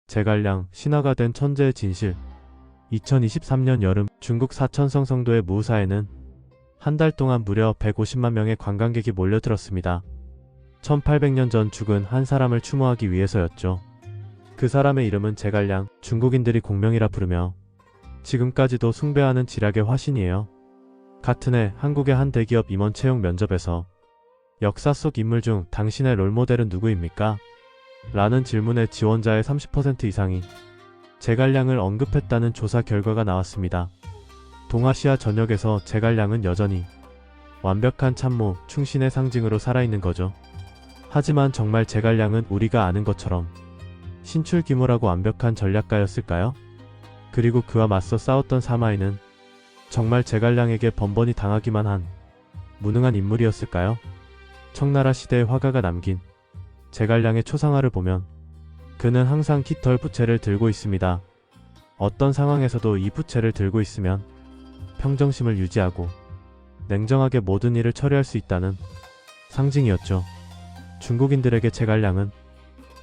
제갈량, 신화가 된 천재의 진실. 2023년 여름 중국 사천성 성도의 무사에는 한 달 동안 무려 150만 명의 관광객이 몰려들었습니다. 1800년 전 죽은 한 사람을 추모하기 위해서였죠. 그 사람의 이름은 제갈량, 중국인들이 공명이라 부르며 지금까지도 숭배하는 지략의 화신이에요. 같은 해 한국의 한 대기업 임원 채용 면접에서 역사 속 인물 중 당신의 롤모델은 누구입니까? 라는 질문에 지원자의 30% 이상이 제갈량을 언급했다는 조사 결과가 나왔습니다. 동아시아 전역에서 제갈량은 여전히 완벽한 참모, 충신의 상징으로 살아있는 거죠. 하지만 정말 제갈량은 우리가 아는 것처럼 신출귀몰하고 완벽한 전략가였을까요? 그리고 그와 맞서 싸웠던 사마이는 정말 제갈량에게 번번이 당하기만 한 무능한 인물이었을까요? 청나라 시대의 화가가 남긴 제갈량의 초상화를 보면 그는 항상 깃털 부채를 들고 있습니다. 어떤 상황에서도 이 부채를 들고 있으면 평정심을 유지하고 냉정하게 모든 일을 처리할 수 있다는 상징이었죠. 중국인들에게 제갈량은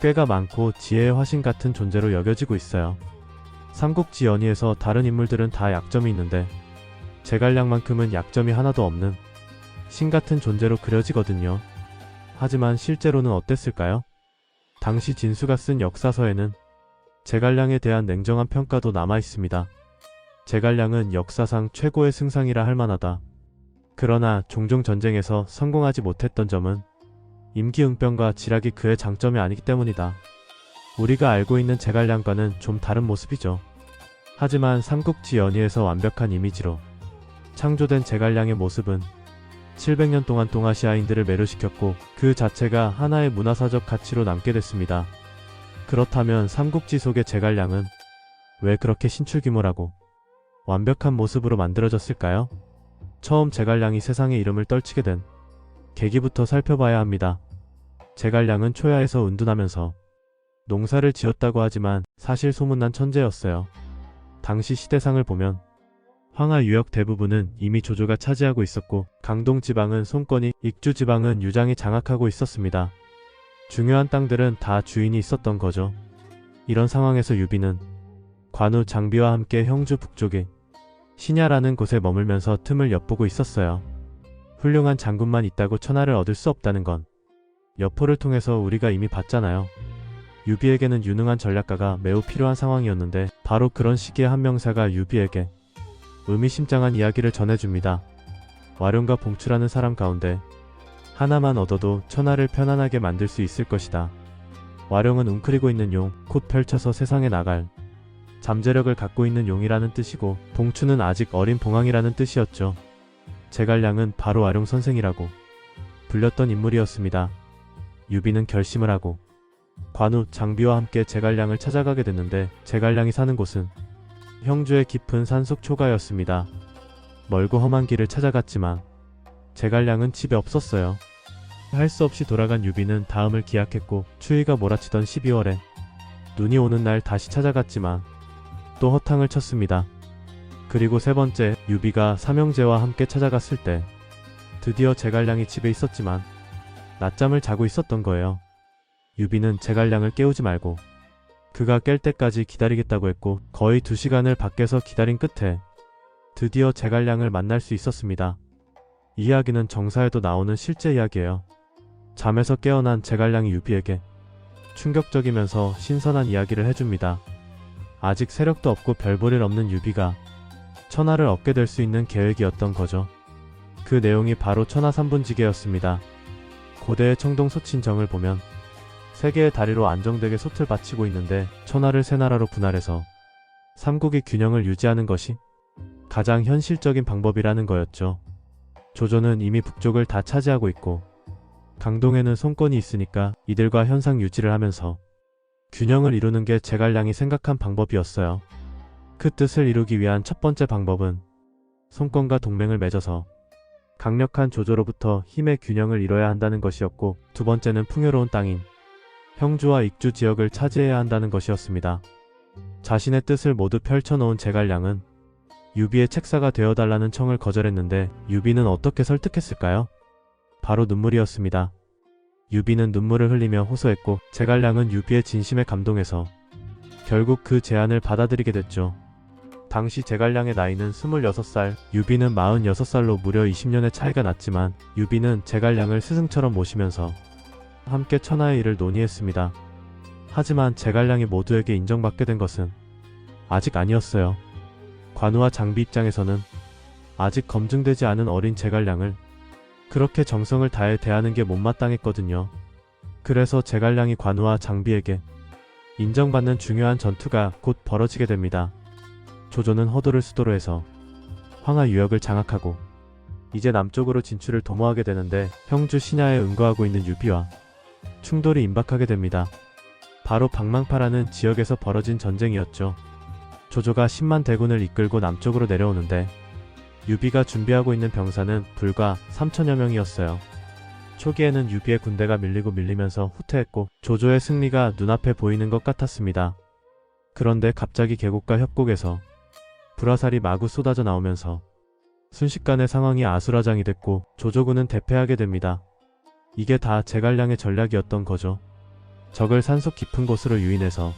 꾀가 많고 지혜의 화신 같은 존재로 여겨지고 있어요. 삼국지 연의에서 다른 인물들은 다 약점이 있는데 제갈량만큼은 약점이 하나도 없는 신 같은 존재로 그려지거든요. 하지만 실제로는 어땠을까요? 당시 진수가 쓴 역사서에는 제갈량에 대한 냉정한 평가도 남아있습니다. 제갈량은 역사상 최고의 승상이라 할 만하다. 그러나 종종 전쟁에서 성공하지 못했던 점은 임기응변과 지략이 그의 장점이 아니기 때문이다. 우리가 알고 있는 제갈량과는 좀 다른 모습이죠. 하지만 삼국지 연의에서 완벽한 이미지로 창조된 제갈량의 모습은 700년 동안 동아시아인들을 매료시켰고 그 자체가 하나의 문화사적 가치로 남게 됐습니다. 그렇다면 삼국지 속의 제갈량은 왜 그렇게 신출귀몰하고 완벽한 모습으로 만들어졌을까요? 처음 제갈량이 세상의 이름을 떨치게 된 계기부터 살펴봐야 합니다. 제갈량은 초야에서 은둔하면서 농사를 지었다고 하지만 사실 소문난 천재였어요. 당시 시대상을 보면 황하 유역 대부분은 이미 조조가 차지하고 있었고 강동 지방은 송권이, 익주 지방은 유장이 장악하고 있었습니다. 중요한 땅들은 다 주인이 있었던 거죠. 이런 상황에서 유비는 관우 장비와 함께 형주 북쪽의 신야라는 곳에 머물면서 틈을 엿보고 있었어요. 훌륭한 장군만 있다고 천하를 얻을 수 없다는 건 여포를 통해서 우리가 이미 봤잖아요. 유비에게는 유능한 전략가가 매우 필요한 상황이었는데 바로 그런 시기에 한 명사가 유비에게 의미심장한 이야기를 전해줍니다. 와룡과 봉추라는 사람 가운데 하나만 얻어도 천하를 편안하게 만들 수 있을 것이다. 와룡은 웅크리고 있는 용, 곧 펼쳐서 세상에 나갈 잠재력을 갖고 있는 용이라는 뜻이고 봉추는 아직 어린 봉황이라는 뜻이었죠. 제갈량은 바로 와룡 선생이라고 불렸던 인물이었습니다. 유비는 결심을 하고 관우, 장비와 함께 제갈량을 찾아가게 됐는데 제갈량이 사는 곳은 형주의 깊은 산속 초가였습니다. 멀고 험한 길을 찾아갔지만 제갈량은 집에 없었어요. 할 수 없이 돌아간 유비는 다음을 기약했고 추위가 몰아치던 12월에 눈이 오는 날 다시 찾아갔지만 또 허탕을 쳤습니다. 그리고 세 번째, 유비가 삼형제와 함께 찾아갔을 때 드디어 제갈량이 집에 있었지만 낮잠을 자고 있었던 거예요. 유비는 제갈량을 깨우지 말고 그가 깰 때까지 기다리겠다고 했고 거의 2시간을 밖에서 기다린 끝에 드디어 제갈량을 만날 수 있었습니다. 이 이야기는 정사에도 나오는 실제 이야기예요. 잠에서 깨어난 제갈량이 유비에게 충격적이면서 신선한 이야기를 해줍니다. 아직 세력도 없고 별 볼 일 없는 유비가 천하를 얻게 될 수 있는 계획이었던 거죠. 그 내용이 바로 천하삼분지계였습니다. 고대의 청동 소친정을 보면 세 개의 다리로 안정되게 솥을 받치고 있는데 천하를 세 나라로 분할해서 삼국의 균형을 유지하는 것이 가장 현실적인 방법이라는 거였죠. 조조는 이미 북쪽을 다 차지하고 있고 강동에는 송권이 있으니까 이들과 현상 유지를 하면서 균형을 이루는 게 제갈량이 생각한 방법이었어요. 그 뜻을 이루기 위한 첫 번째 방법은 송권과 동맹을 맺어서 강력한 조조로부터 힘의 균형을 이뤄야 한다는 것이었고 두 번째는 풍요로운 땅인 형주와 익주 지역을 차지해야 한다는 것이었습니다. 자신의 뜻을 모두 펼쳐놓은 제갈량은 유비의 책사가 되어달라는 청을 거절했는데 유비는 어떻게 설득했을까요? 바로 눈물이었습니다. 유비는 눈물을 흘리며 호소했고 제갈량은 유비의 진심에 감동해서 결국 그 제안을 받아들이게 됐죠. 당시 제갈량의 나이는 26살, 유비는 46살로 무려 20년의 차이가 났지만 유비는 제갈량을 스승처럼 모시면서 함께 천하의 일을 논의했습니다. 하지만 제갈량이 모두에게 인정받게 된 것은 아직 아니었어요. 관우와 장비 입장에서는 아직 검증되지 않은 어린 제갈량을 그렇게 정성을 다해 대하는 게 못마땅했거든요. 그래서 제갈량이 관우와 장비에게 인정받는 중요한 전투가 곧 벌어지게 됩니다. 조조는 허도를 수도로 해서 황하 유역을 장악하고 이제 남쪽으로 진출을 도모하게 되는데 형주 신야에 응거하고 있는 유비와 충돌이 임박하게 됩니다. 바로 박망파라는 지역에서 벌어진 전쟁이었죠. 조조가 10만 대군을 이끌고 남쪽으로 내려오는데 유비가 준비하고 있는 병사는 불과 3천여 명이었어요. 초기에는 유비의 군대가 밀리면서 후퇴했고 조조의 승리가 눈앞에 보이는 것 같았습니다. 그런데 갑자기 계곡과 협곡에서 불화살이 마구 쏟아져 나오면서 순식간에 상황이 아수라장이 됐고 조조군은 대패하게 됩니다. 이게 다 제갈량의 전략이었던 거죠. 적을 산속 깊은 곳으로 유인해서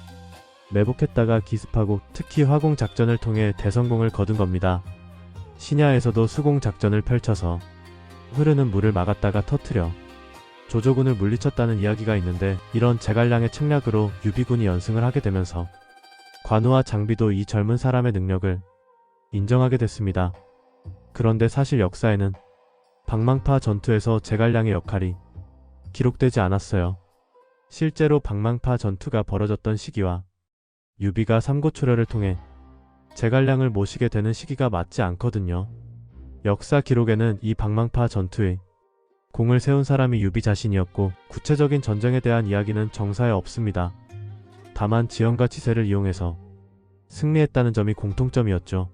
매복했다가 기습하고 특히 화공작전을 통해 대성공을 거둔 겁니다. 신야에서도 수공작전을 펼쳐서 흐르는 물을 막았다가 터뜨려 조조군을 물리쳤다는 이야기가 있는데 이런 제갈량의 책략으로 유비군이 연승을 하게 되면서 관우와 장비도 이 젊은 사람의 능력을 인정하게 됐습니다. 그런데 사실 역사에는 박망파 전투에서 제갈량의 역할이 기록되지 않았어요. 실제로 박망파 전투가 벌어졌던 시기와 유비가 삼고초려를 통해 제갈량을 모시게 되는 시기가 맞지 않거든요. 역사 기록에는 이 박망파 전투에 공을 세운 사람이 유비 자신이었고 구체적인 전쟁에 대한 이야기는 정사에 없습니다. 다만 지형과 지세를 이용해서 승리했다는 점이 공통점이었죠.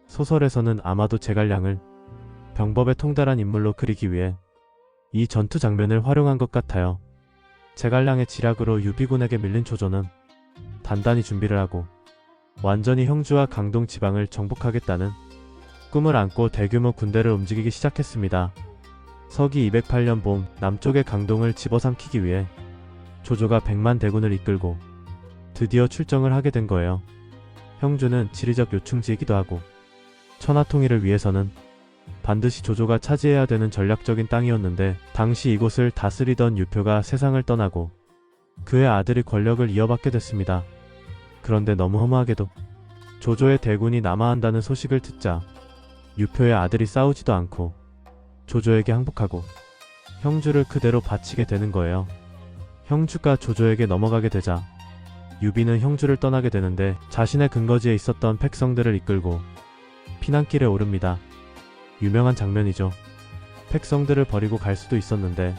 소설에서는 아마도 제갈량을 병법에 통달한 인물로 그리기 위해 이 전투 장면을 활용한 것 같아요. 제갈량의 지략으로 유비군에게 밀린 조조는 단단히 준비를 하고 완전히 형주와 강동 지방을 정복하겠다는 꿈을 안고 대규모 군대를 움직이기 시작했습니다. 서기 208년 봄 남쪽의 강동을 집어삼키기 위해 조조가 100만 대군을 이끌고 드디어 출정을 하게 된 거예요. 형주는 지리적 요충지이기도 하고 천하 통일을 위해서는 반드시 조조가 차지해야 되는 전략적인 땅이었는데 당시 이곳을 다스리던 유표가 세상을 떠나고 그의 아들이 권력을 이어받게 됐습니다. 그런데 너무 허무하게도 조조의 대군이 남하한다는 소식을 듣자 유표의 아들이 싸우지도 않고 조조에게 항복하고 형주를 그대로 바치게 되는 거예요. 형주가 조조에게 넘어가게 되자 유비는 형주를 떠나게 되는데 자신의 근거지에 있었던 백성들을 이끌고 피난길에 오릅니다. 유명한 장면이죠. 백성들을 버리고 갈 수도 있었는데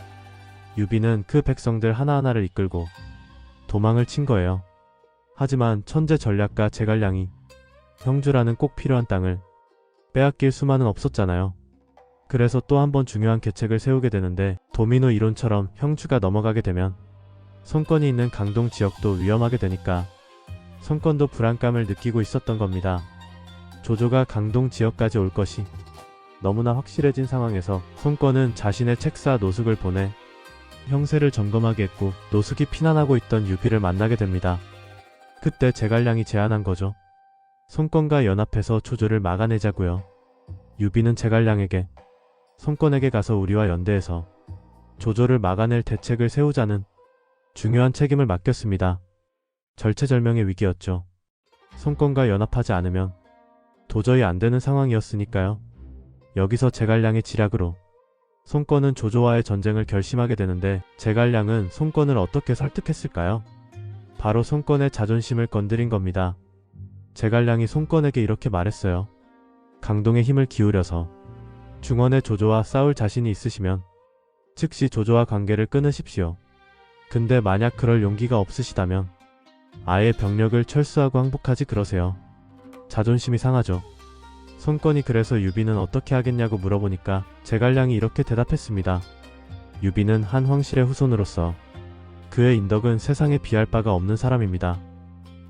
유비는 그 백성들 하나하나를 이끌고 도망을 친 거예요. 하지만 천재 전략가 제갈량이 형주라는 꼭 필요한 땅을 빼앗길 수만은 없었잖아요. 그래서 또 한 번 중요한 계책을 세우게 되는데 도미노 이론처럼 형주가 넘어가게 되면 손권이 있는 강동 지역도 위험하게 되니까 손권도 불안감을 느끼고 있었던 겁니다. 조조가 강동 지역까지 올 것이 너무나 확실해진 상황에서 손권은 자신의 책사 노숙을 보내 형세를 점검하게 했고 노숙이 피난하고 있던 유비를 만나게 됩니다. 그때 제갈량이 제안한 거죠. 손권과 연합해서 조조를 막아내자고요. 유비는 제갈량에게 손권에게 가서 우리와 연대해서 조조를 막아낼 대책을 세우자는 중요한 책임을 맡겼습니다. 절체절명의 위기였죠. 손권과 연합하지 않으면 도저히 안 되는 상황이었으니까요. 여기서 제갈량의 지략으로 손권은 조조와의 전쟁을 결심하게 되는데 제갈량은 손권을 어떻게 설득했을까요? 바로 손권의 자존심을 건드린 겁니다. 제갈량이 손권에게 이렇게 말했어요. 강동에 힘을 기울여서 중원의 조조와 싸울 자신이 있으시면 즉시 조조와 관계를 끊으십시오. 근데 만약 그럴 용기가 없으시다면 아예 병력을 철수하고 항복하지 그러세요. 자존심이 상하죠. 손권이 그래서 유비는 어떻게 하겠냐고 물어보니까 제갈량이 이렇게 대답했습니다. 유비는 한 황실의 후손으로서 그의 인덕은 세상에 비할 바가 없는 사람입니다.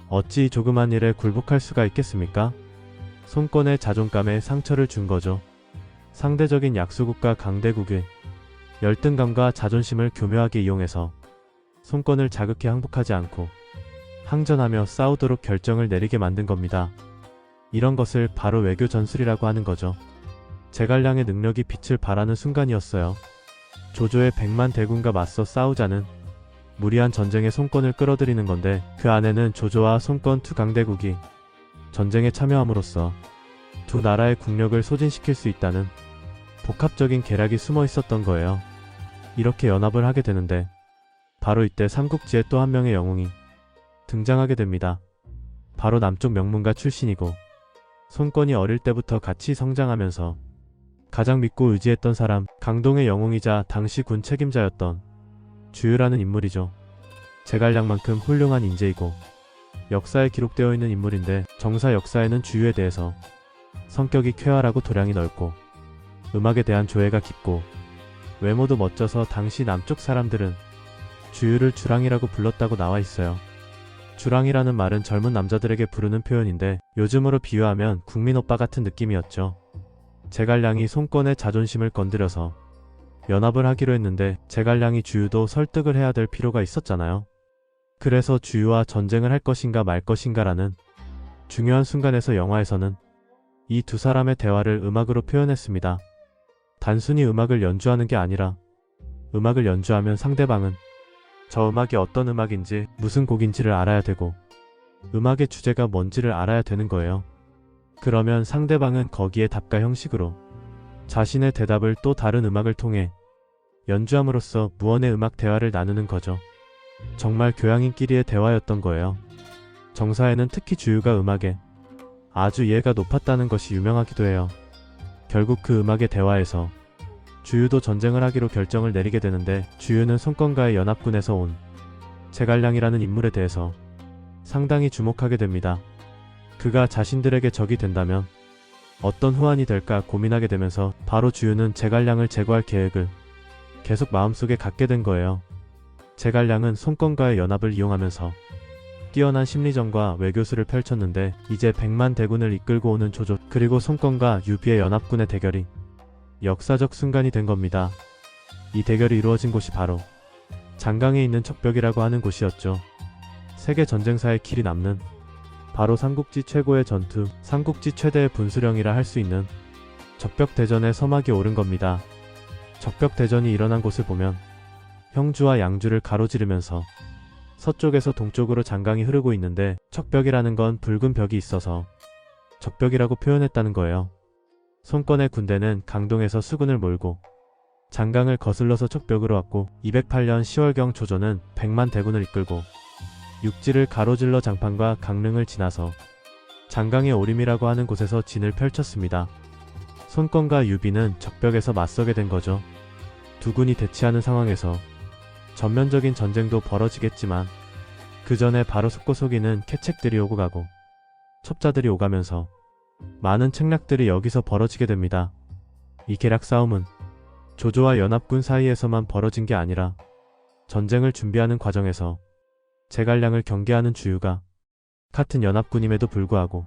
어찌 조그만 일에 굴복할 수가 있겠습니까? 손권의 자존감에 상처를 준 거죠. 상대적인 약소국과 강대국의 열등감과 자존심을 교묘하게 이용해서 손권을 자극해 항복하지 않고 항전하며 싸우도록 결정을 내리게 만든 겁니다. 이런 것을 바로 외교 전술이라고 하는 거죠. 제갈량의 능력이 빛을 발하는 순간이었어요. 조조의 100만 대군과 맞서 싸우자는 무리한 전쟁의 손권을 끌어들이는 건데, 그 안에는 조조와 손권 두 강대국이 전쟁에 참여함으로써 두 나라의 국력을 소진시킬 수 있다는 복합적인 계략이 숨어 있었던 거예요. 이렇게 연합을 하게 되는데, 바로 이때 삼국지에 또 한 명의 영웅이 등장하게 됩니다. 바로 남쪽 명문가 출신이고 손권이 어릴 때부터 같이 성장하면서 가장 믿고 의지했던 사람, 강동의 영웅이자 당시 군 책임자였던 주유라는 인물이죠. 제갈량만큼 훌륭한 인재이고 역사에 기록되어 있는 인물인데, 정사 역사에는 주유에 대해서 성격이 쾌활하고 도량이 넓고 음악에 대한 조예가 깊고 외모도 멋져서 당시 남쪽 사람들은 주유를 주랑이라고 불렀다고 나와 있어요. 주랑이라는 말은 젊은 남자들에게 부르는 표현인데, 요즘으로 비유하면 국민오빠 같은 느낌이었죠. 제갈량이 손권의 자존심을 건드려서 연합을 하기로 했는데, 제갈량이 주유도 설득을 해야 될 필요가 있었잖아요. 그래서 주유와 전쟁을 할 것인가 말 것인가라는 중요한 순간에서 영화에서는 이 두 사람의 대화를 음악으로 표현했습니다. 단순히 음악을 연주하는 게 아니라, 음악을 연주하면 상대방은 저 음악이 어떤 음악인지, 무슨 곡인지를 알아야 되고 음악의 주제가 뭔지를 알아야 되는 거예요. 그러면 상대방은 거기에 답가 형식으로 자신의 대답을 또 다른 음악을 통해 연주함으로써 무언의 음악 대화를 나누는 거죠. 정말 교양인끼리의 대화였던 거예요. 정사에는 특히 주유가 음악에 아주 이해가 높았다는 것이 유명하기도 해요. 결국 그 음악의 대화에서 주유도 전쟁을 하기로 결정을 내리게 되는데, 주유는 손권과의 연합군에서 온 제갈량이라는 인물에 대해서 상당히 주목하게 됩니다. 그가 자신들에게 적이 된다면 어떤 후환이 될까 고민하게 되면서 바로 주유는 제갈량을 제거할 계획을 계속 마음속에 갖게 된 거예요. 제갈량은 손권과의 연합을 이용하면서 뛰어난 심리전과 외교수를 펼쳤는데, 이제 100만 대군을 이끌고 오는 조조, 그리고 손권과 유비의 연합군의 대결이 역사적 순간이 된 겁니다. 이 대결이 이루어진 곳이 바로 장강에 있는 적벽이라고 하는 곳이었죠. 세계 전쟁사의 길이 남는 바로 삼국지 최고의 전투, 삼국지 최대의 분수령이라 할 수 있는 적벽대전의 서막이 오른 겁니다. 적벽대전이 일어난 곳을 보면 형주와 양주를 가로지르면서 서쪽에서 동쪽으로 장강이 흐르고 있는데, 적벽이라는 건 붉은 벽이 있어서 적벽이라고 표현했다는 거예요. 손권의 군대는 강동에서 수군을 몰고 장강을 거슬러서 적벽으로 왔고, 208년 10월경 조조는 100만 대군을 이끌고 육지를 가로질러 장판과 강릉을 지나서 장강의 오림이라고 하는 곳에서 진을 펼쳤습니다. 손권과 유비는 적벽에서 맞서게 된 거죠. 두 군이 대치하는 상황에서 전면적인 전쟁도 벌어지겠지만, 그 전에 바로 속고속이는 캐책들이 오고 가고 첩자들이 오가면서 많은 책략들이 여기서 벌어지게 됩니다. 이 계략 싸움은 조조와 연합군 사이에서만 벌어진 게 아니라 전쟁을 준비하는 과정에서 제갈량을 경계하는 주유가 같은 연합군임에도 불구하고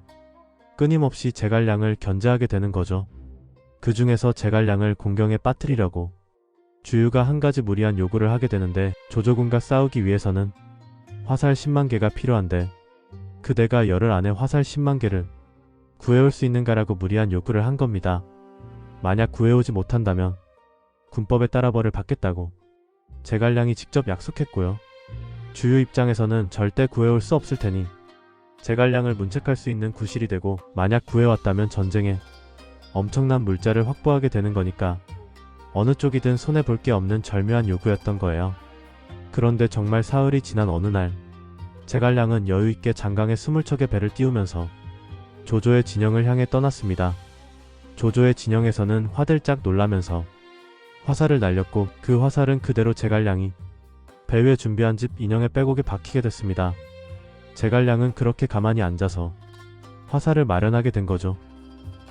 끊임없이 제갈량을 견제하게 되는 거죠. 그 중에서 제갈량을 공경에 빠뜨리려고 주유가 한 가지 무리한 요구를 하게 되는데, 조조군과 싸우기 위해서는 화살 10만 개가 필요한데, 그대가 열흘 안에 화살 10만 개를 구해올 수 있는가라고 무리한 요구를 한 겁니다. 만약 구해오지 못한다면 군법에 따라 벌을 받겠다고 제갈량이 직접 약속했고요. 주유 입장에서는 절대 구해올 수 없을 테니 제갈량을 문책할 수 있는 구실이 되고, 만약 구해왔다면 전쟁에 엄청난 물자를 확보하게 되는 거니까 어느 쪽이든 손해볼 게 없는 절묘한 요구였던 거예요. 그런데 정말 사흘이 지난 어느 날, 제갈량은 여유있게 장강에 20척의 배를 띄우면서 조조의 진영을 향해 떠났습니다. 조조의 진영에서는 화들짝 놀라면서 화살을 날렸고, 그 화살은 그대로 제갈량이 배 위에 준비한 집 인형의 빼곡에 박히게 됐습니다. 제갈량은 그렇게 가만히 앉아서 화살을 마련하게 된 거죠.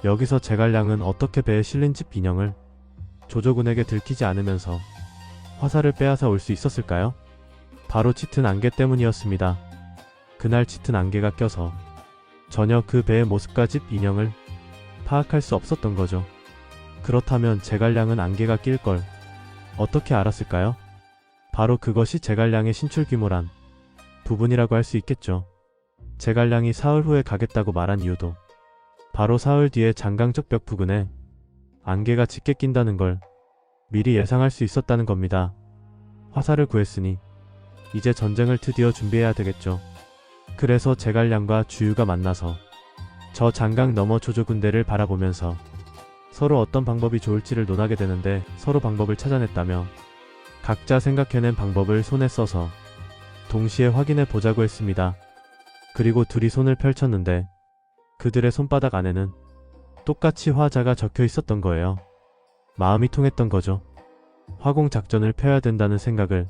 여기서 제갈량은 어떻게 배에 실린 집 인형을 조조군에게 들키지 않으면서 화살을 빼앗아 올 수 있었을까요? 바로 짙은 안개 때문이었습니다. 그날 짙은 안개가 껴서 전혀 그 배의 모습과 집 인형을 파악할 수 없었던 거죠. 그렇다면 제갈량은 안개가 낄 걸 어떻게 알았을까요? 바로 그것이 제갈량의 신출귀몰한 부분이라고 할 수 있겠죠. 제갈량이 사흘 후에 가겠다고 말한 이유도 바로 사흘 뒤에 장강적 벽 부근에 안개가 짙게 낀다는 걸 미리 예상할 수 있었다는 겁니다. 화살을 구했으니 이제 전쟁을 드디어 준비해야 되겠죠. 그래서 제갈량과 주유가 만나서 저 장강 너머 조조 군대를 바라보면서 서로 어떤 방법이 좋을지를 논하게 되는데, 서로 방법을 찾아냈다며 각자 생각해낸 방법을 손에 써서 동시에 확인해 보자고 했습니다. 그리고 둘이 손을 펼쳤는데 그들의 손바닥 안에는 똑같이 화자가 적혀 있었던 거예요. 마음이 통했던 거죠. 화공 작전을 펴야 된다는 생각을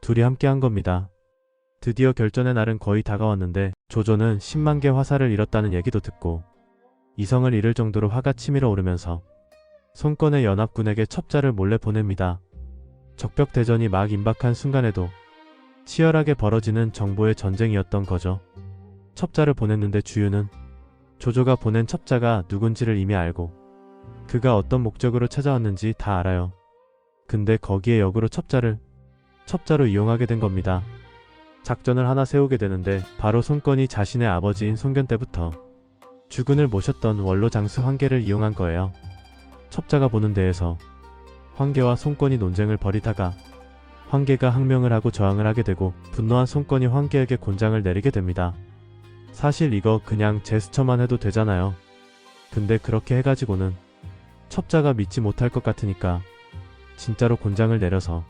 둘이 함께 한 겁니다. 드디어 결전의 날은 거의 다가왔는데 조조는 10만 개 화살을 잃었다는 얘기도 듣고 이성을 잃을 정도로 화가 치밀어 오르면서 손권의 연합군에게 첩자를 몰래 보냅니다. 적벽 대전이 막 임박한 순간에도 치열하게 벌어지는 정보의 전쟁이었던 거죠. 첩자를 보냈는데 주유는 조조가 보낸 첩자가 누군지를 이미 알고 그가 어떤 목적으로 찾아왔는지 다 알아요. 근데 거기에 역으로 첩자로 이용하게 된 겁니다. 작전을 하나 세우게 되는데 바로 손권이 자신의 아버지인 손견 때부터 주군을 모셨던 원로 장수 황계를 이용한 거예요. 첩자가 보는 데에서 황계와 손권이 논쟁을 벌이다가 황계가 항명을 하고 저항을 하게 되고 분노한 손권이 황계에게 곤장을 내리게 됩니다. 사실 이거 그냥 제스처만 해도 되잖아요. 근데 그렇게 해가지고는 첩자가 믿지 못할 것 같으니까 진짜로 곤장을 내려서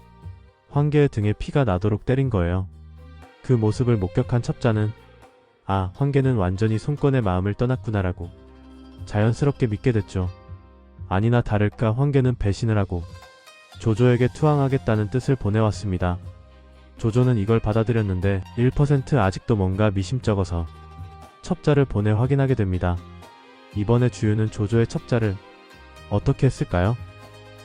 황계의 등에 피가 나도록 때린 거예요. 그 모습을 목격한 첩자는 아, 황계는 완전히 손권의 마음을 떠났구나라고 자연스럽게 믿게 됐죠. 아니나 다를까 황계는 배신을 하고 조조에게 투항하겠다는 뜻을 보내왔습니다. 조조는 이걸 받아들였는데 1% 아직도 뭔가 미심쩍어서 첩자를 보내 확인하게 됩니다. 이번에 주유는 조조의 첩자를 어떻게 했을까요?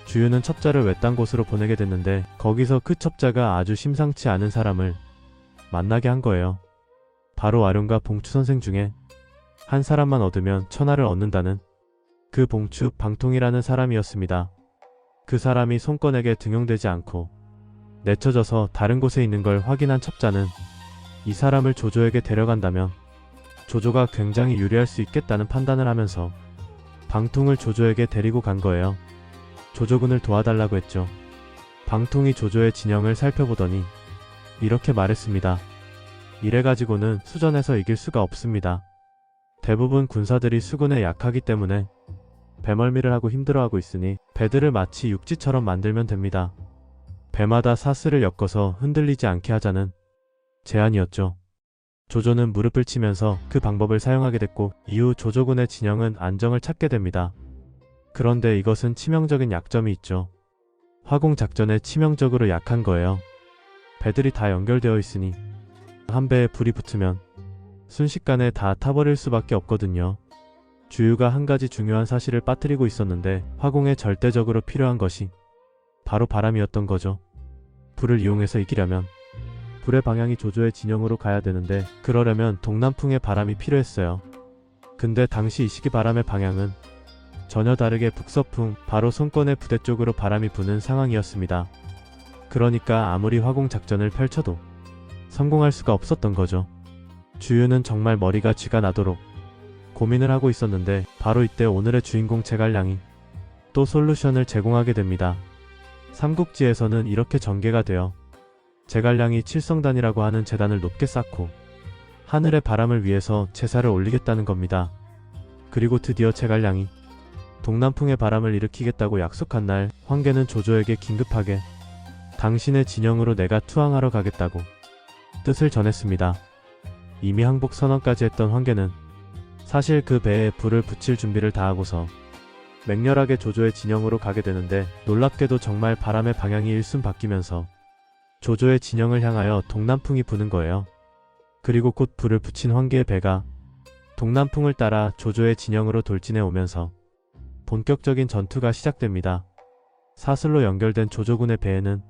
주유는 첩자를 외딴 곳으로 보내게 됐는데 거기서 그 첩자가 아주 심상치 않은 사람을 만나게 한 거예요. 바로 아룡과 봉추 선생 중에 한 사람만 얻으면 천하를 얻는다는 그 봉추 방통이라는 사람이었습니다. 그 사람이 손권에게 등용되지 않고 내쳐져서 다른 곳에 있는 걸 확인한 첩자는 이 사람을 조조에게 데려간다면 조조가 굉장히 유리할 수 있겠다는 판단을 하면서 방통을 조조에게 데리고 간 거예요. 조조군을 도와달라고 했죠. 방통이 조조의 진영을 살펴보더니 이렇게 말했습니다. 이래가지고는 수전에서 이길 수가 없습니다. 대부분 군사들이 수군에 약하기 때문에 배멀미를 하고 힘들어하고 있으니 배들을 마치 육지처럼 만들면 됩니다. 배마다 사슬을 엮어서 흔들리지 않게 하자는 제안이었죠. 조조는 무릎을 치면서 그 방법을 사용하게 됐고 이후 조조군의 진영은 안정을 찾게 됩니다. 그런데 이것은 치명적인 약점이 있죠. 화공 작전에 치명적으로 약한 거예요. 배들이 다 연결되어 있으니 한 배에 불이 붙으면 순식간에 다 타버릴 수밖에 없거든요. 주유가 한 가지 중요한 사실을 빠뜨리고 있었는데 화공에 절대적으로 필요한 것이 바로 바람이었던 거죠. 불을 이용해서 이기려면 불의 방향이 조조의 진영으로 가야 되는데 그러려면 동남풍의 바람이 필요했어요. 근데 당시 이 시기 바람의 방향은 전혀 다르게 북서풍, 바로 손권의 부대 쪽으로 바람이 부는 상황이었습니다. 그러니까 아무리 화공 작전을 펼쳐도 성공할 수가 없었던 거죠. 주유는 정말 머리가 쥐가 나도록 고민을 하고 있었는데 바로 이때 오늘의 주인공 제갈량이 또 솔루션을 제공하게 됩니다. 삼국지에서는 이렇게 전개가 되어 제갈량이 칠성단이라고 하는 제단을 높게 쌓고 하늘의 바람을 위해서 제사를 올리겠다는 겁니다. 그리고 드디어 제갈량이 동남풍의 바람을 일으키겠다고 약속한 날 황계는 조조에게 긴급하게 당신의 진영으로 내가 투항하러 가겠다고 뜻을 전했습니다. 이미 항복 선언까지 했던 황계는 사실 그 배에 불을 붙일 준비를 다 하고서 맹렬하게 조조의 진영으로 가게 되는데 놀랍게도 정말 바람의 방향이 일순 바뀌면서 조조의 진영을 향하여 동남풍이 부는 거예요. 그리고 곧 불을 붙인 황계의 배가 동남풍을 따라 조조의 진영으로 돌진해 오면서 본격적인 전투가 시작됩니다. 사슬로 연결된 조조군의 배에는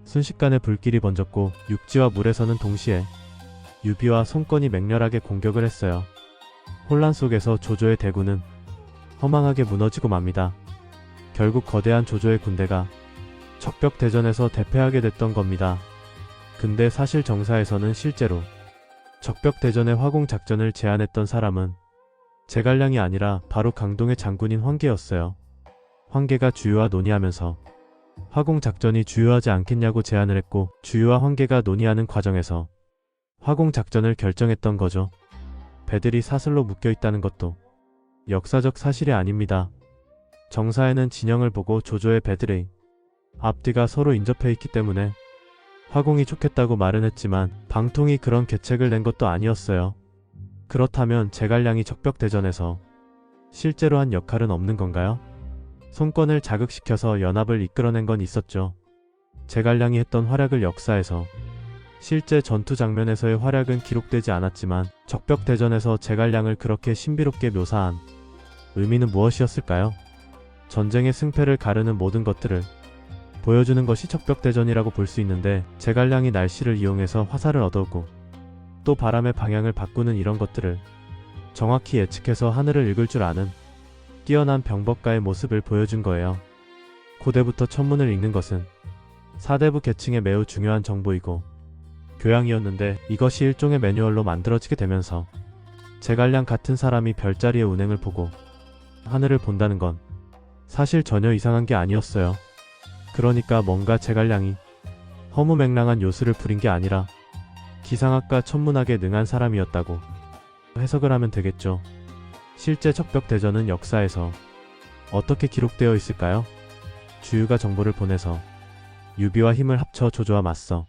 순식간에 불길이 번졌고 육지와 물에서는 동시에 유비와 손권이 맹렬하게 공격을 했어요. 혼란 속에서 조조의 대군은 허망하게 무너지고 맙니다. 결국 거대한 조조의 군대가 적벽 대전에서 대패하게 됐던 겁니다. 근데 사실 정사에서는 실제로 적벽대전의 화공작전을 제안했던 사람은 제갈량이 아니라 바로 강동의 장군인 황계였어요. 황계가 주유와 논의하면서 화공작전이 주요하지 않겠냐고 제안을 했고, 주유와 황계가 논의하는 과정에서 화공작전을 결정했던 거죠. 배들이 사슬로 묶여 있다는 것도 역사적 사실이 아닙니다. 정사에는 진영을 보고 조조의 배들의 앞뒤가 서로 인접해 있기 때문에 화공이 좋겠다고 말은 했지만 방통이 그런 계책을 낸 것도 아니었어요. 그렇다면 제갈량이 적벽대전에서 실제로 한 역할은 없는 건가요? 손권을 자극시켜서 연합을 이끌어낸 건 있었죠. 제갈량이 했던 활약을 역사에서 실제 전투 장면에서의 활약은 기록되지 않았지만 적벽대전에서 제갈량을 그렇게 신비롭게 묘사한 의미는 무엇이었을까요? 전쟁의 승패를 가르는 모든 것들을 보여주는 것이 적벽대전이라고 볼 수 있는데, 제갈량이 날씨를 이용해서 화살을 얻어오고 또 바람의 방향을 바꾸는 이런 것들을 정확히 예측해서 하늘을 읽을 줄 아는 뛰어난 병법가의 모습을 보여준 거예요. 고대부터 천문을 읽는 것은 사대부 계층에 매우 중요한 정보이고 교양이었는데, 이것이 일종의 매뉴얼로 만들어지게 되면서 제갈량 같은 사람이 별자리의 운행을 보고 하늘을 본다는 건 사실 전혀 이상한 게 아니었어요. 그러니까 뭔가 제갈량이 허무맹랑한 요술을 부린 게 아니라 기상학과 천문학에 능한 사람이었다고 해석을 하면 되겠죠. 실제 적벽대전은 역사에서 어떻게 기록되어 있을까요? 주유가 정보를 보내서 유비와 힘을 합쳐 조조와 맞서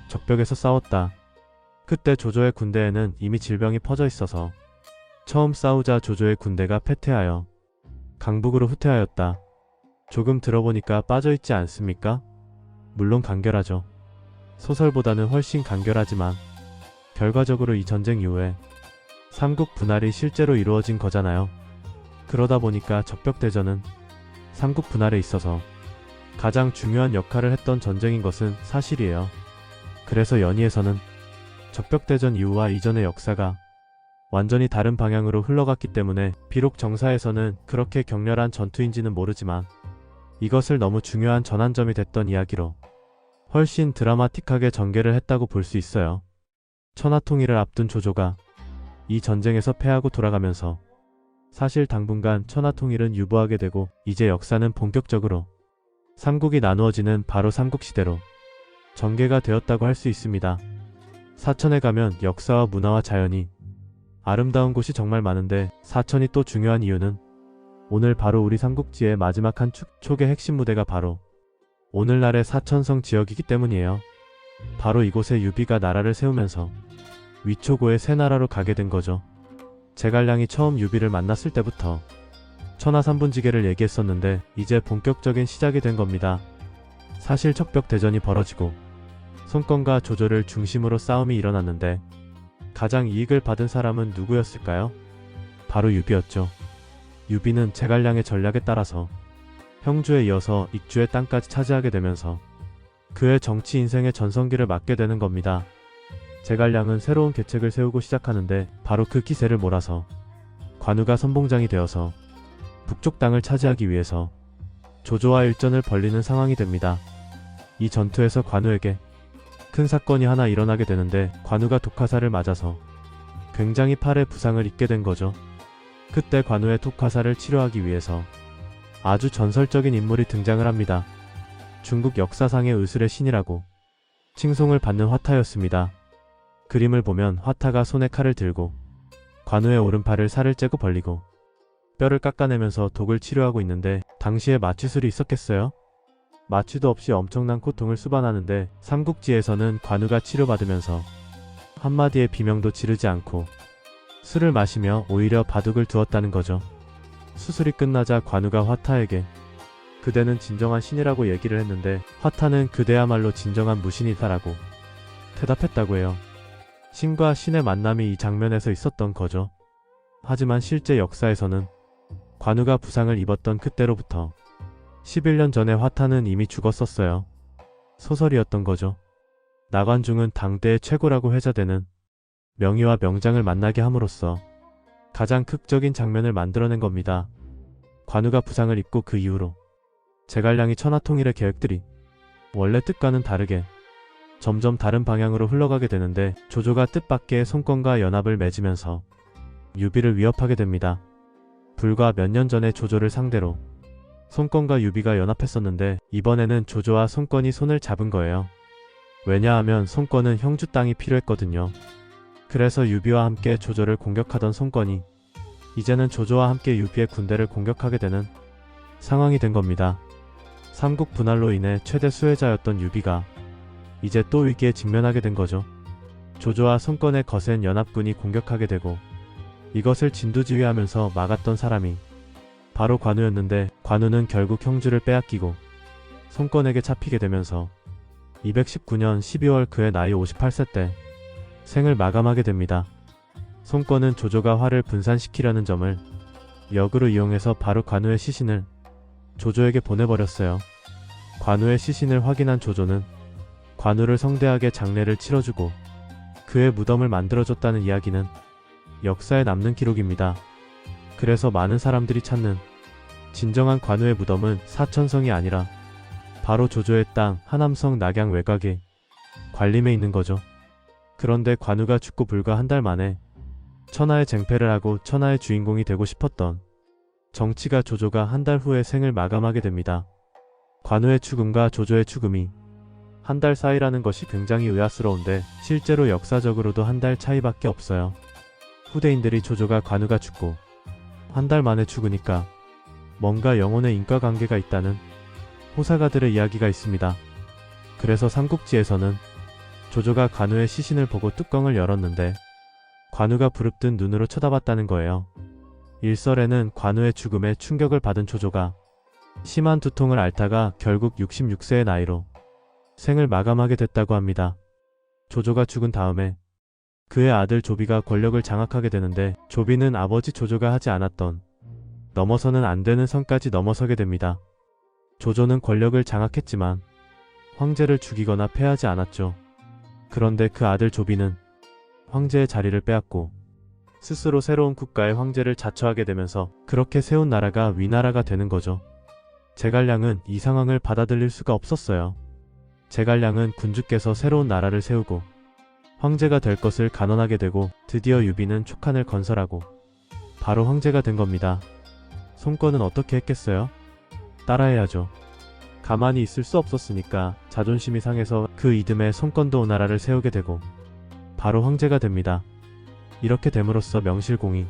적벽에서 싸웠다. 그때 조조의 군대에는 이미 질병이 퍼져 있어서 처음 싸우자 조조의 군대가 패퇴하여 강북으로 후퇴하였다. 조금 들어보니까 빠져있지 않습니까? 물론 간결하죠. 소설보다는 훨씬 간결하지만 결과적으로 이 전쟁 이후에 삼국 분할이 실제로 이루어진 거잖아요. 그러다 보니까 적벽대전은 삼국 분할에 있어서 가장 중요한 역할을 했던 전쟁인 것은 사실이에요. 그래서 연희에서는 적벽대전 이후와 이전의 역사가 완전히 다른 방향으로 흘러갔기 때문에 비록 정사에서는 그렇게 격렬한 전투인지는 모르지만 이것을 너무 중요한 전환점이 됐던 이야기로 훨씬 드라마틱하게 전개를 했다고 볼 수 있어요. 천하통일을 앞둔 조조가 이 전쟁에서 패하고 돌아가면서 사실 당분간 천하통일은 유보하게 되고, 이제 역사는 본격적으로 삼국이 나누어지는 바로 삼국시대로 전개가 되었다고 할 수 있습니다. 사천에 가면 역사와 문화와 자연이 아름다운 곳이 정말 많은데, 사천이 또 중요한 이유는 오늘 바로 우리 삼국지의 마지막 한 축의 핵심 무대가 바로 오늘날의 사천성 지역이기 때문이에요. 바로 이곳에 유비가 나라를 세우면서 위초고의 새 나라로 가게 된 거죠. 제갈량이 처음 유비를 만났을 때부터 천하삼분지계를 얘기했었는데 이제 본격적인 시작이 된 겁니다. 사실 적벽대전이 벌어지고 손권과 조조를 중심으로 싸움이 일어났는데 가장 이익을 받은 사람은 누구였을까요? 바로 유비였죠. 유비는 제갈량의 전략에 따라서 형주에 이어서 익주의 땅까지 차지하게 되면서 그의 정치 인생의 전성기를 맞게 되는 겁니다. 제갈량은 새로운 계책을 세우고 시작하는데 바로 그 기세를 몰아서 관우가 선봉장이 되어서 북쪽 땅을 차지하기 위해서 조조와 일전을 벌리는 상황이 됩니다. 이 전투에서 관우에게 큰 사건이 하나 일어나게 되는데, 관우가 독화살을 맞아서 굉장히 팔에 부상을 입게 된 거죠. 그때 관우의 독화살을 치료하기 위해서 아주 전설적인 인물이 등장을 합니다. 중국 역사상의 의술의 신이라고 칭송을 받는 화타였습니다. 그림을 보면 화타가 손에 칼을 들고 관우의 오른팔을 살을 째고 벌리고 뼈를 깎아내면서 독을 치료하고 있는데, 당시에 마취술이 있었겠어요? 마취도 없이 엄청난 고통을 수반하는데 삼국지에서는 관우가 치료받으면서 한마디의 비명도 지르지 않고 술을 마시며 오히려 바둑을 두었다는 거죠. 수술이 끝나자 관우가 화타에게 그대는 진정한 신이라고 얘기를 했는데, 화타는 그대야말로 진정한 무신이다라고 대답했다고 해요. 신과 신의 만남이 이 장면에서 있었던 거죠. 하지만 실제 역사에서는 관우가 부상을 입었던 그때로부터 11년 전에 화타는 이미 죽었었어요. 소설이었던 거죠. 나관중은 당대의 최고라고 회자되는 명의와 명장을 만나게 함으로써 가장 극적인 장면을 만들어낸 겁니다. 관우가 부상을 입고 그 이후로 제갈량이 천하통일의 계획들이 원래 뜻과는 다르게 점점 다른 방향으로 흘러가게 되는데 조조가 뜻밖의 손권과 연합을 맺으면서 유비를 위협하게 됩니다. 불과 몇 년 전에 조조를 상대로 손권과 유비가 연합했었는데 이번에는 조조와 손권이 손을 잡은 거예요. 왜냐하면 손권은 형주 땅이 필요했거든요. 그래서 유비와 함께 조조를 공격하던 손권이 이제는 조조와 함께 유비의 군대를 공격하게 되는 상황이 된 겁니다. 삼국 분할로 인해 최대 수혜자였던 유비가 이제 또 위기에 직면하게 된 거죠. 조조와 손권의 거센 연합군이 공격하게 되고 이것을 진두지휘하면서 막았던 사람이 바로 관우였는데 관우는 결국 형주를 빼앗기고 손권에게 잡히게 되면서 219년 12월 그의 나이 58세 때 생을 마감하게 됩니다. 손권은 조조가 화를 분산시키려는 점을 역으로 이용해서 바로 관우의 시신을 조조에게 보내버렸어요. 관우의 시신을 확인한 조조는 관우를 성대하게 장례를 치러주고 그의 무덤을 만들어줬다는 이야기는 역사에 남는 기록입니다. 그래서 많은 사람들이 찾는 진정한 관우의 무덤은 사천성이 아니라 바로 조조의 땅 하남성 낙양 외곽에 관림에 있는 거죠. 그런데 관우가 죽고 불과 한 달 만에 천하의 쟁패를 하고 천하의 주인공이 되고 싶었던 정치가 조조가 한 달 후에 생을 마감하게 됩니다. 관우의 죽음과 조조의 죽음이 한 달 사이라는 것이 굉장히 의아스러운데 실제로 역사적으로도 한 달 차이밖에 없어요. 후대인들이 조조가 관우가 죽고 한 달 만에 죽으니까 뭔가 영혼의 인과관계가 있다는 호사가들의 이야기가 있습니다. 그래서 삼국지에서는 조조가 관우의 시신을 보고 뚜껑을 열었는데 관우가 부릅뜬 눈으로 쳐다봤다는 거예요. 일설에는 관우의 죽음에 충격을 받은 조조가 심한 두통을 앓다가 결국 66세의 나이로 생을 마감하게 됐다고 합니다. 조조가 죽은 다음에 그의 아들 조비가 권력을 장악하게 되는데 조비는 아버지 조조가 하지 않았던 넘어서는 안 되는 선까지 넘어서게 됩니다. 조조는 권력을 장악했지만 황제를 죽이거나 패하지 않았죠. 그런데 그 아들 조비는 황제의 자리를 빼앗고 스스로 새로운 국가의 황제를 자처하게 되면서 그렇게 세운 나라가 위나라가 되는 거죠. 제갈량은 이 상황을 받아들일 수가 없었어요. 제갈량은 군주께서 새로운 나라를 세우고 황제가 될 것을 간언하게 되고 드디어 유비는 촉한을 건설하고 바로 황제가 된 겁니다. 손권은 어떻게 했겠어요? 따라해야죠. 가만히 있을 수 없었으니까 자존심이 상해서 그 이듬해 손권도 오나라를 세우게 되고 바로 황제가 됩니다. 이렇게 됨으로써 명실공히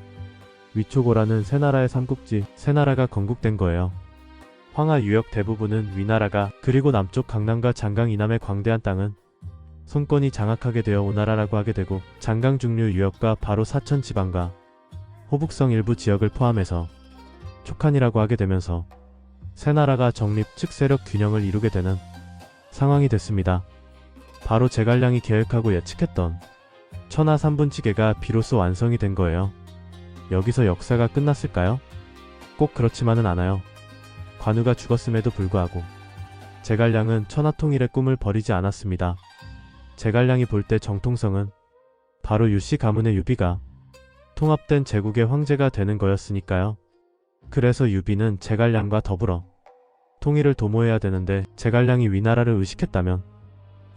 위초고라는 새나라의 삼국지 새나라가 건국된 거예요. 황하 유역 대부분은 위나라가 그리고 남쪽 강남과 장강 이남의 광대한 땅은 손권이 장악하게 되어 오나라라고 하게 되고 장강 중류 유역과 바로 사천 지방과 호북성 일부 지역을 포함해서 촉한이라고 하게 되면서 새나라가 정립 즉 세력 균형을 이루게 되는 상황이 됐습니다. 바로 제갈량이 계획하고 예측했던 천하 3분치계가 비로소 완성이 된 거예요. 여기서 역사가 끝났을까요? 꼭 그렇지만은 않아요. 관우가 죽었음에도 불구하고 제갈량은 천하통일의 꿈을 버리지 않았습니다. 제갈량이 볼 때 정통성은 바로 유씨 가문의 유비가 통합된 제국의 황제가 되는 거였으니까요. 그래서 유비는 제갈량과 더불어 통일을 도모해야 되는데 제갈량이 위나라를 의식했다면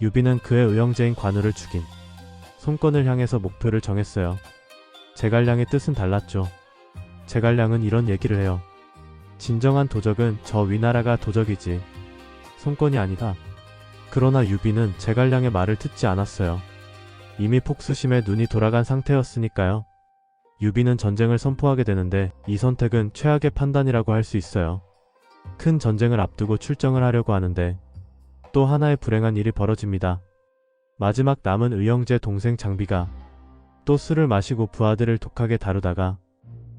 유비는 그의 의형제인 관우를 죽인 손권을 향해서 목표를 정했어요. 제갈량의 뜻은 달랐죠. 제갈량은 이런 얘기를 해요. 진정한 도적은 저 위나라가 도적이지 손권이 아니다. 그러나 유비는 제갈량의 말을 듣지 않았어요. 이미 폭수심에 눈이 돌아간 상태였으니까요. 유비는 전쟁을 선포하게 되는데 이 선택은 최악의 판단이라고 할 수 있어요. 큰 전쟁을 앞두고 출정을 하려고 하는데 또 하나의 불행한 일이 벌어집니다. 마지막 남은 의형제 동생 장비가 또 술을 마시고 부하들을 독하게 다루다가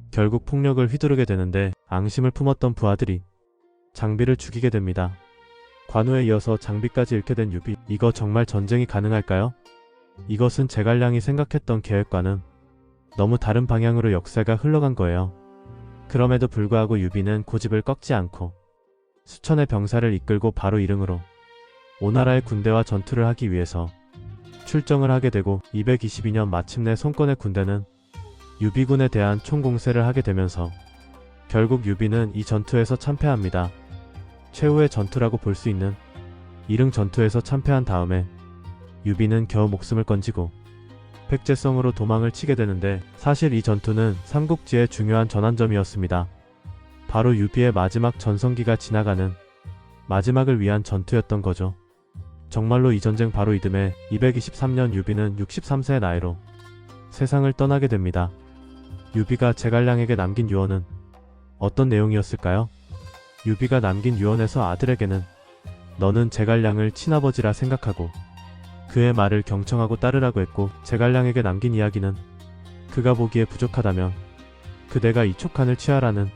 결국 폭력을 휘두르게 되는데 앙심을 품었던 부하들이 장비를 죽이게 됩니다. 관우에 이어서 장비까지 잃게 된 유비, 이거 정말 전쟁이 가능할까요? 이것은 제갈량이 생각했던 계획과는 너무 다른 방향으로 역사가 흘러간 거예요. 그럼에도 불구하고 유비는 고집을 꺾지 않고 수천의 병사를 이끌고 바로 이릉으로 오나라의 군대와 전투를 하기 위해서 출정을 하게 되고 222년 마침내 손권의 군대는 유비군에 대한 총공세를 하게 되면서 결국 유비는 이 전투에서 참패합니다. 최후의 전투라고 볼 수 있는 이릉 전투에서 참패한 다음에 유비는 겨우 목숨을 건지고 백제성으로 도망을 치게 되는데, 사실 이 전투는 삼국지의 중요한 전환점이었습니다. 바로 유비의 마지막 전성기가 지나가는 마지막을 위한 전투였던 거죠. 정말로 이 전쟁 바로 이듬해 223년 유비는 63세의 나이로 세상을 떠나게 됩니다. 유비가 제갈량에게 남긴 유언은 어떤 내용이었을까요? 유비가 남긴 유언에서 아들에게는 너는 제갈량을 친아버지라 생각하고 그의 말을 경청하고 따르라고 했고, 제갈량에게 남긴 이야기는 그가 보기에 부족하다면 그대가 이 촉한을 취하라는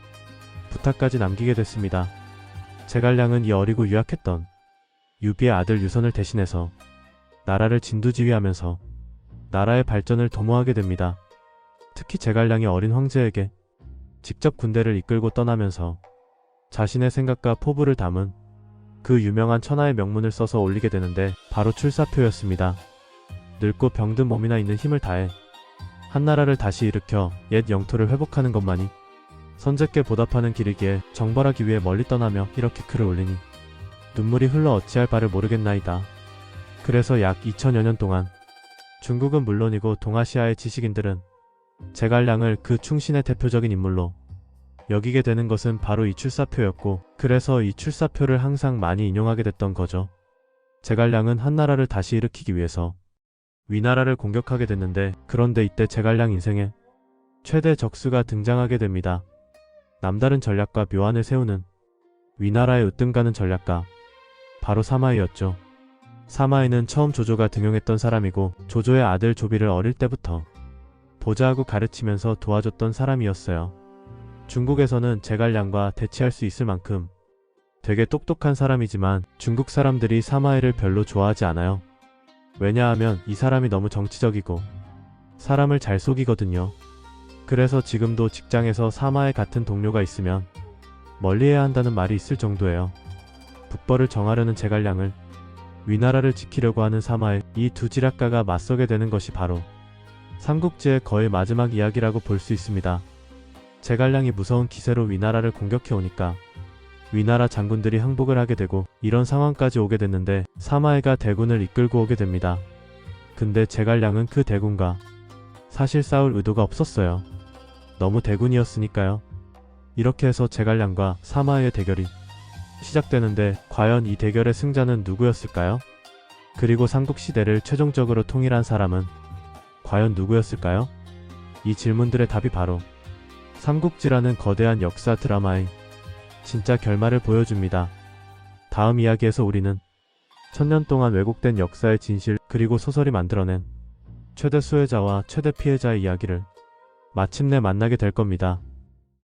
부탁까지 남기게 됐습니다. 제갈량은 이 어리고 유약했던 유비의 아들 유선을 대신해서 나라를 진두지휘하면서 나라의 발전을 도모하게 됩니다. 특히 제갈량이 어린 황제에게 직접 군대를 이끌고 떠나면서 자신의 생각과 포부를 담은 그 유명한 천하의 명문을 써서 올리게 되는데, 바로 출사표였습니다. 늙고 병든 몸이나 있는 힘을 다해 한나라를 다시 일으켜 옛 영토를 회복하는 것만이 선제께 보답하는 길이기에 정벌하기 위해 멀리 떠나며 이렇게 글을 올리니 눈물이 흘러 어찌할 바를 모르겠나이다. 그래서 약 2000여 년 동안 중국은 물론이고 동아시아의 지식인들은 제갈량을 그 충신의 대표적인 인물로 여기게 되는 것은 바로 이 출사표였고, 그래서 이 출사표를 항상 많이 인용하게 됐던 거죠. 제갈량은 한나라를 다시 일으키기 위해서 위나라를 공격하게 됐는데, 그런데 이때 제갈량 인생에 최대 적수가 등장하게 됩니다. 남다른 전략과 묘안을 세우는 위나라의 으뜸가는 전략가, 바로 사마이였죠. 사마이는 처음 조조가 등용했던 사람이고, 조조의 아들 조비를 어릴 때부터 보좌하고 가르치면서 도와줬던 사람이었어요. 중국에서는 제갈량과 대치할 수 있을 만큼 되게 똑똑한 사람이지만 중국 사람들이 사마이를 별로 좋아하지 않아요. 왜냐하면 이 사람이 너무 정치적이고 사람을 잘 속이거든요. 그래서 지금도 직장에서 사마이 같은 동료가 있으면 멀리해야 한다는 말이 있을 정도예요. 북벌을 정하려는 제갈량을, 위나라를 지키려고 하는 사마이, 이 두 지략가가 맞서게 되는 것이 바로 삼국지의 거의 마지막 이야기라고 볼 수 있습니다. 제갈량이 무서운 기세로 위나라를 공격해 오니까 위나라 장군들이 항복을 하게 되고, 이런 상황까지 오게 됐는데 사마이가 대군을 이끌고 오게 됩니다. 근데 제갈량은 그 대군과 사실 싸울 의도가 없었어요. 너무 대군이었으니까요. 이렇게 해서 제갈량과 사마이의 대결이 시작되는데, 과연 이 대결의 승자는 누구였을까요? 그리고 삼국시대를 최종적으로 통일한 사람은 과연 누구였을까요? 이 질문들의 답이 바로 삼국지라는 거대한 역사 드라마의 진짜 결말을 보여줍니다. 다음 이야기에서 우리는 1000년 동안 왜곡된 역사의 진실, 그리고 소설이 만들어낸 최대 수혜자와 최대 피해자의 이야기를 마침내 만나게 될 겁니다.